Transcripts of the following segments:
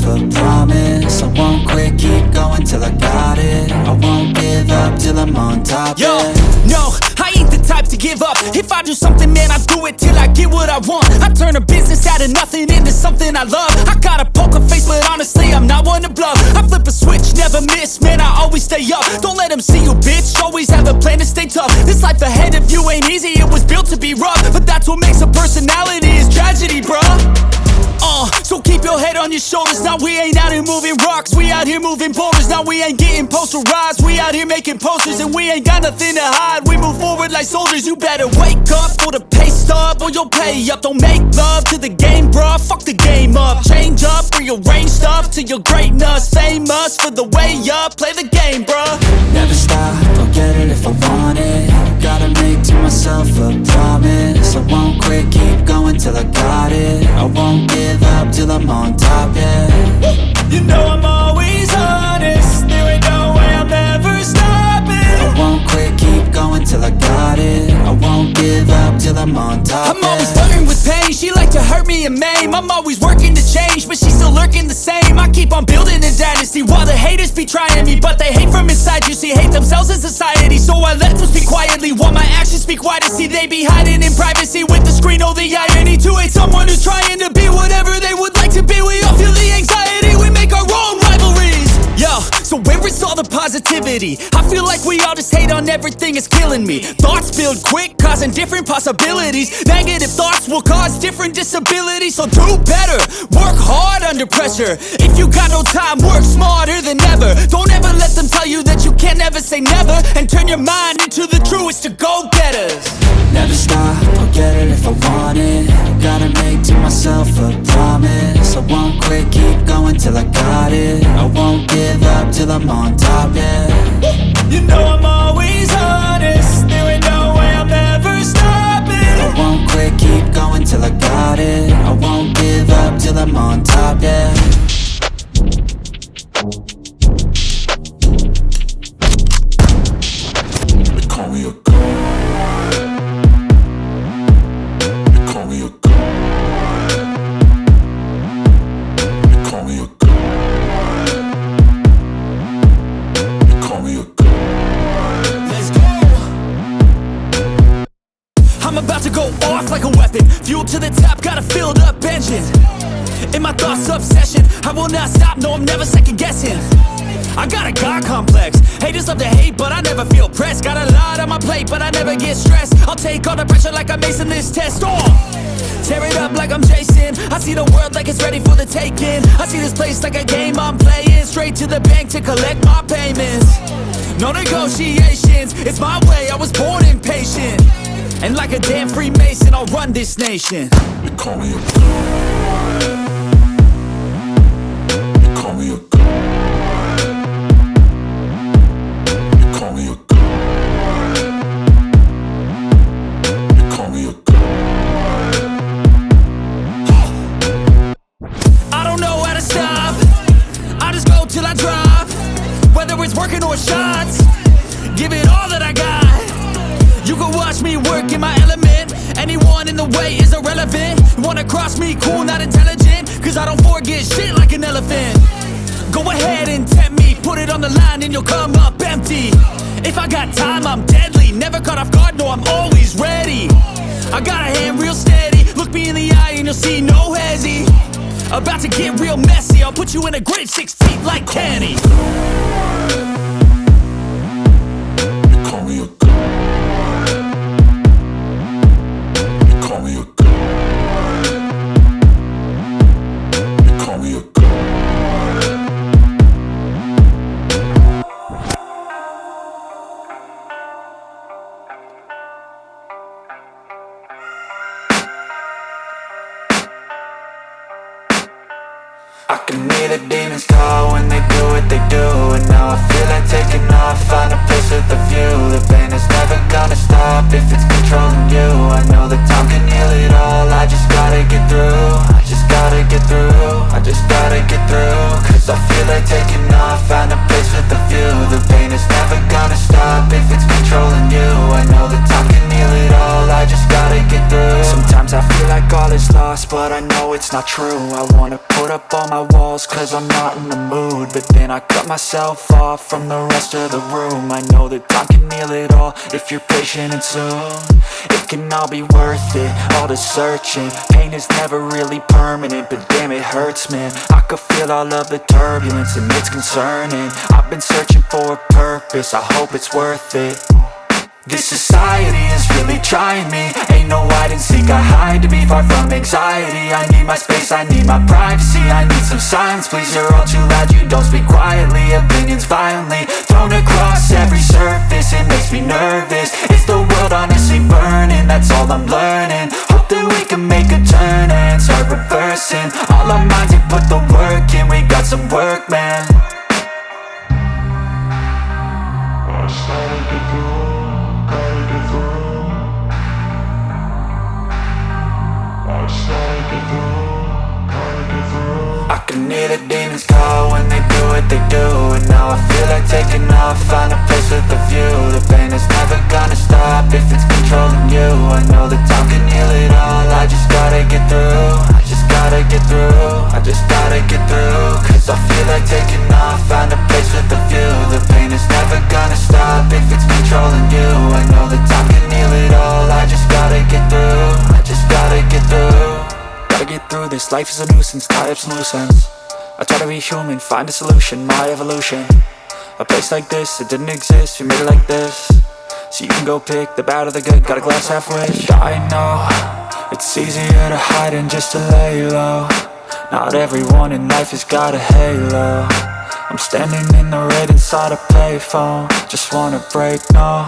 a promise. I won't quit, keep going till I got it. I won't give up till I'm on top. Yo, no, I ain't the type to give up. If I do something, man, I do it till I get what I want. I turn a business out of nothing into something I love. I got a poker face, but honestly, I'm not one to bluff. I flip a switch, never miss, man, I always stay up. Don't let them see you, bitch, always have a plan to stay tough. This life ahead of you ain't easy, it was built to be rough. But that's what makes a personality, is tragedy, bruh. So keep your head on your shoulders. Now we ain't out here moving rocks, we out here moving boulders. Now we ain't getting posterized, we out here making posters. And we ain't got nothing to hide, we move forward like soldiers. You better wake up for the pay stub, or you'll pay up. Don't make love to the game, bruh, fuck the game up. Change up, rearrange stuff to your greatness. Famous for the way up, play the game, bruh. Never stop, I'll get it if I want it. Gotta make to myself a promise. I won't quit, keep going till I got it. I won't give up till I'm on top, yeah. You know I'm always honest, there ain't no way I'm ever stopping. I won't quit, keep going till I got it. I won't give up till I'm on top, I'm always flirting with pain, she like to hurt me and maim. I'm always working to change, but she's still lurking the same. I keep on building a dynasty while the haters be trying me. But they hate from inside, you see, hate themselves in society. So I let them speak quietly while my actions speak wider. See, they be hiding in privacy with the screen, oh the irony. To hate someone who's trying to be whatever they would like to be. We all feel the anxiety, we make our own rivalries. Yo, so where is all the positivity? I feel like we all just hate on everything, it's killing me. Thoughts build quick, causing different possibilities. Negative thoughts will cause different disabilities. So do better, work hard under pressure. If you got no time, work smarter than ever. Don't ever let them tell you that you can't never say never. And turn your mind into the truest of go-getters. Never stop, I'll get it if I want it. Gotta make to myself a promise. I won't quit, keep going till I got it. I won't give up till I'm on top, yeah. You know I'm always honest, there ain't no way I'm ever stopping. I won't quit, keep going till I got it. I won't give up till I'm on top, yeah. They call me a god. They call me a god. They call me a god. They call me a god. Let's go. I'm about to go off like a weapon. Fuel to the top, got a filled up engine. In my thoughts obsession, I will not stop, no I'm never second guessing. I got a God complex, haters love to hate but I never feel pressed. Got a lot on my plate but I never get stressed. I'll take all the pressure like I'm acing this test. Tear it up like I'm Jason. I see the world like it's ready for the taking. I see this place like a game I'm playing. Straight to the bank to collect my payments. No negotiations, it's my way, I was born impatient. And like a damn Freemason, I'll run this nation. They call me a god. They call me a god. They call me a god. They call me a god. I don't know how to stop, I just go till I drop. Whether it's working or shots, give it all that I got. You can watch me work in my element. Anyone in the way is irrelevant. You wanna cross me, cool, not intelligent. Cause I don't forget shit like an elephant. Go ahead and tempt me, put it on the line and you'll come up empty. If I got time, I'm deadly. Never caught off guard, no, I'm always ready. I got a hand real steady. Look me in the eye and you'll see no hezzy. About to get real messy, I'll put you in a grave 6 feet like Kenny. They call me a god. They call me a god. They call me a god. I can hear the demons call when they do what they do. And now I feel like taking off, find a place with a view. The pain is never gonna stop if it's controlling you. I know that time can heal it all, I just gotta get through. I just gotta get through, I just gotta get through. Cause I feel like taking off, find a place with a view. The pain is never gonna stop if it's controlling you. I know that time can heal it all, I just gotta get through. Sometimes I feel like all is lost, but I know it's not true. I wanna put up all my walls cause I'm not in the mood, but then I cut myself off from the rest of the room. I know that time can heal it all if you're patient and soon it can all be worth it, all the searching. Pain is never really permanent, but damn it hurts, man. I could feel all of the turbulence and it's concerning. I've been searching for a purpose, I hope it's worth it. This society is really trying me. Ain't no hide and seek, I hide to be far from anxiety. I need my space, I need my privacy, I need some silence, please. You're all too loud, you don't speak quietly. Opinions violently thrown across every surface, it makes me nervous. Is the world honestly burning? That's all I'm learning. Hope that we can make a turn and start reversing all our minds and put the work in. We got some work, man. I can hear the demons call when they do what they do, and now I feel like taking off, find a place with a view. The pain is never gonna stop if it's controlling you. I know that time can heal it all, I just gotta get through. I just gotta get through, I just gotta get through. Cause I feel like taking off, find a place with a view. The pain is never gonna stop if it's controlling you. I know that time can heal it all, I just gotta get through. I just gotta get through. Gotta get through this, life is a nuisance, tie up some loose ends. I try to be human, find a solution, my evolution. A place like this, it didn't exist, we made it like this. So you can go pick the bad or the good, got a glass halfway. I know, it's easier to hide than just to lay low. Not everyone in life has got a halo. I'm standing in the red inside a payphone, just wanna break, no.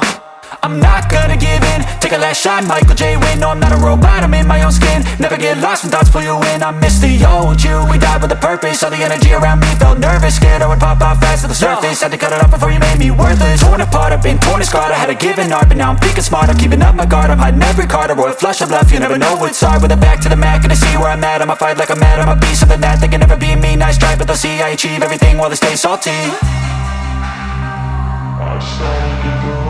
I'm not gonna give in, take a last shot, Michael J. Win. No, I'm not a robot, I'm in my own skin. Never get lost when thoughts pull you in. I miss the old you, we died with a purpose. All the energy around me felt nervous, scared I would pop out fast to the surface. Had to cut it off before you made me worthless. Torn apart, I've been torn and scarred. I had a given art, but now I'm thinking smart. I'm keeping up my guard, I'm hiding every card. A royal flush of love, you never know what's hard. With a back to the mat, gonna see where I'm at. I'ma fight like I'm mad, I'ma be something that they can never be me. Nice try, but they'll see I achieve everything while they stay salty. I started to go.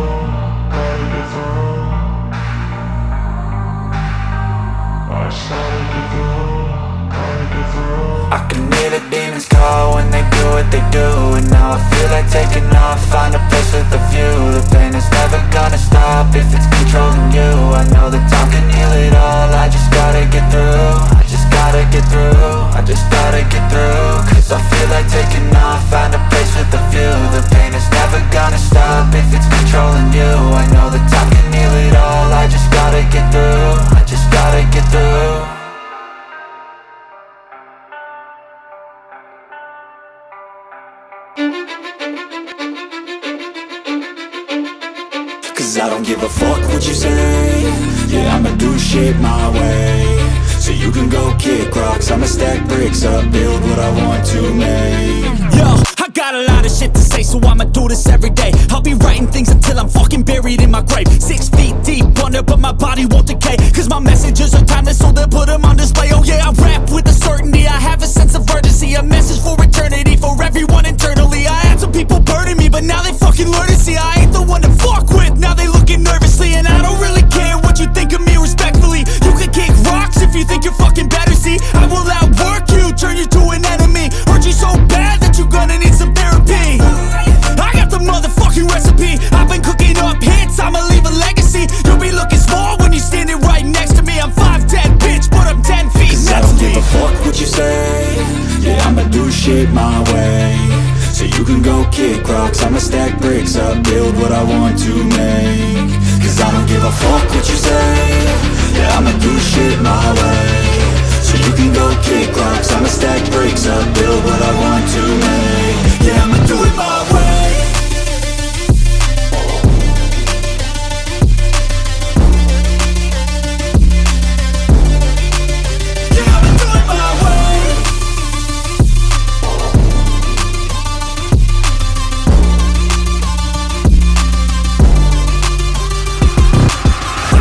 I can hear the demons call when they do what they do, and now I feel like taking off, find a place with a view. The pain is never gonna stop if it's controlling you. I know that time can heal it all, I just gotta get through. I just gotta get through, I just gotta get through. Cause I feel like taking off, find a place with a view. The pain is never gonna stop if it's controlling you. I know that time can heal it all, I just gotta get through. I just gotta get through. Cause I don't give a fuck what you say. Yeah, I'ma do shit my way. So you can go kick rocks, I'ma stack bricks up, build what I want to make. Yo, I got a lot of shit to say, so I'ma do this every day. I'll be writing things until I'm fucking buried in my grave. 6 feet deep under, but my body won't decay. Cause my messages are timeless, so they'll put them on display. Oh yeah, I rap with a certainty, I have a sense of urgency. A message for eternity, for everyone internally. I had some people burning me, but now they fucking learn to see I ain't the one to fuck with. Now they looking nervously, and I don't really care what you think of me respectfully. You can kick rocks if you think you're fucking better, see. I will outwork you, turn you to an enemy. Hurt you so bad that you're gonna need some therapy. I got the motherfucking recipe. I've been cooking up hits, I'ma leave a legacy. You'll be looking small when you're standing right next to me. I'm 5'10", bitch, but I'm 10 feet. Cause I don't give a fuck what you say. Yeah, I'ma do shit my way. So you can go kick rocks, I'ma stack bricks up, build what I want to make. Cause I don't give a fuck what you say. Yeah, I'ma do shit my way. So you can go kick rocks, I'ma stack bricks up, build what I want to make. Yeah, I'ma do it my way. Yeah, I'ma do it my way.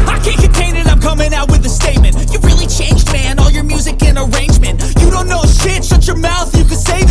I can't contain it, I'm coming out with a statement. You really changed, man, all your music and arrangement. You don't know shit, shut your mouth, you can say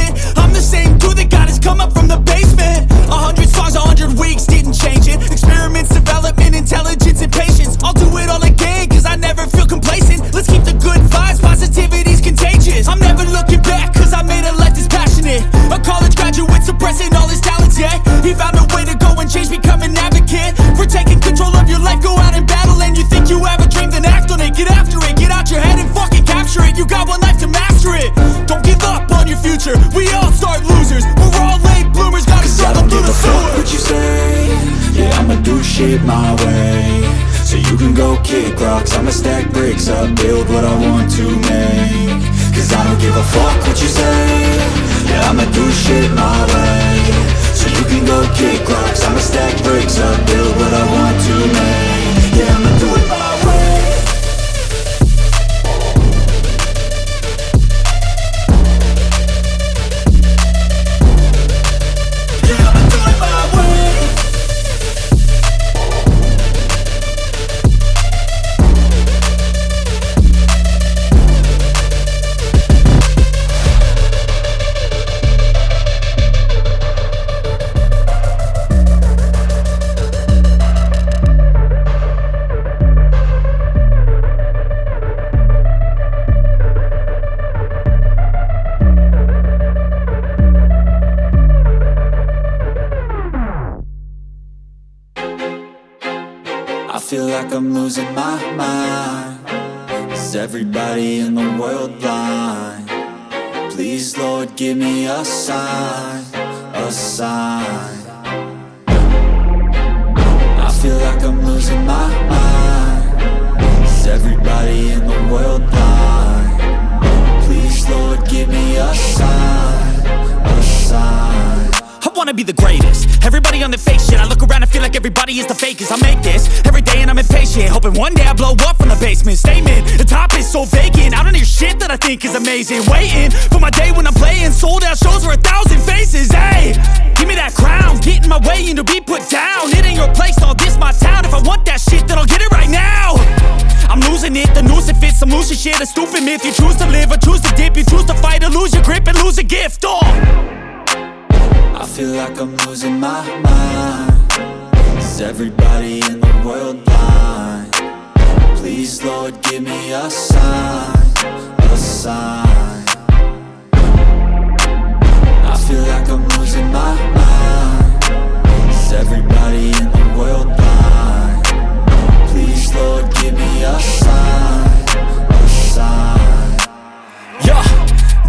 we all start losers. We're all late bloomers, gotta struggle through the sewer. What you say, yeah, I'ma do shit my way. So you can go kick rocks, I'ma stack bricks up, build what I want to make. Cause I don't give a fuck what you say, yeah, I'ma do shit my way. So you can go kick rocks, I'ma stack bricks up, build what I want to make. Yeah, I'ma do it my way. Yeah, I'ma do it my way. I feel like I'm losing my mind. Is everybody in the world blind? Please, Lord, give me a sign, a sign. I feel like I'm losing my mind. Is everybody in the world blind? Please, Lord, give me a sign, a sign. I wanna be the greatest. Everybody on the fake shit. I look around and feel like everybody is the fakest. I make this every day and I'm impatient, hoping one day I blow up from the basement. Statement, the top is so vacant. I don't hear shit that I think is amazing. Waiting for my day when I'm playing sold out shows for 1,000 faces. Hey, give me that crown, get in my way and to be put down. It ain't your place, all this my town. If I want that shit, then I'll get it right now. I'm losing it, the noose it fits. I'm losing shit, a stupid myth. You choose to live or choose to dip. You choose to fight or lose your grip and lose a gift. I feel like I'm losing my mind. Is everybody in the world blind? Please, Lord, give me a sign, a sign. I feel like I'm losing my mind. Is everybody in the world blind? Please, Lord, give me a sign, a sign. Yeah.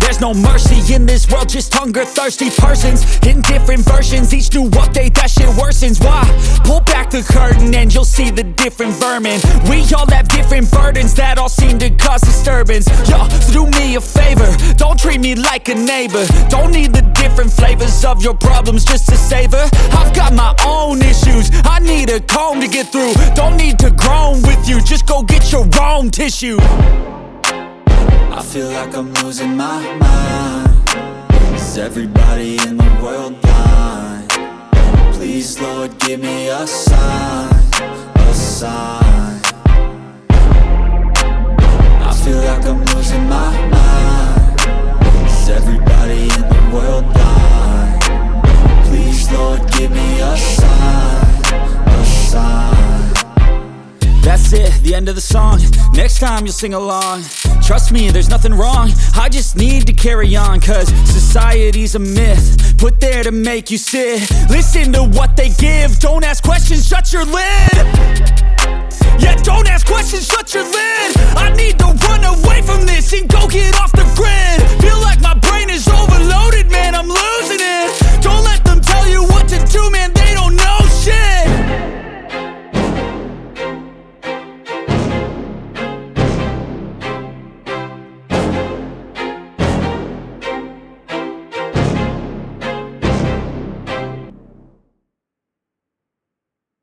There's no mercy in this world, just hunger-thirsty persons in different versions. Each new update, that shit worsens. Why? Pull back the curtain and you'll see the different vermin. We all have different burdens that all seem to cause disturbance. Yo, so do me a favor, don't treat me like a neighbor. Don't need the different flavors of your problems just to savor. I've got my own issues, I need a comb to get through. Don't need to groan with you, just go get your own tissue. I feel like I'm losing my mind. Is everybody in the world blind? Please, Lord, give me a sign, a sign. I feel like I'm losing my mind. Is everybody in the world blind? Please, Lord, give me a sign, a sign. That's it, the end of the song. Next time you'll sing along. Trust me, there's nothing wrong. I just need to carry on, cause society's a myth put there to make you sit. Listen to what they give. Don't ask questions, shut your lid. Yeah, don't ask questions, shut your lid.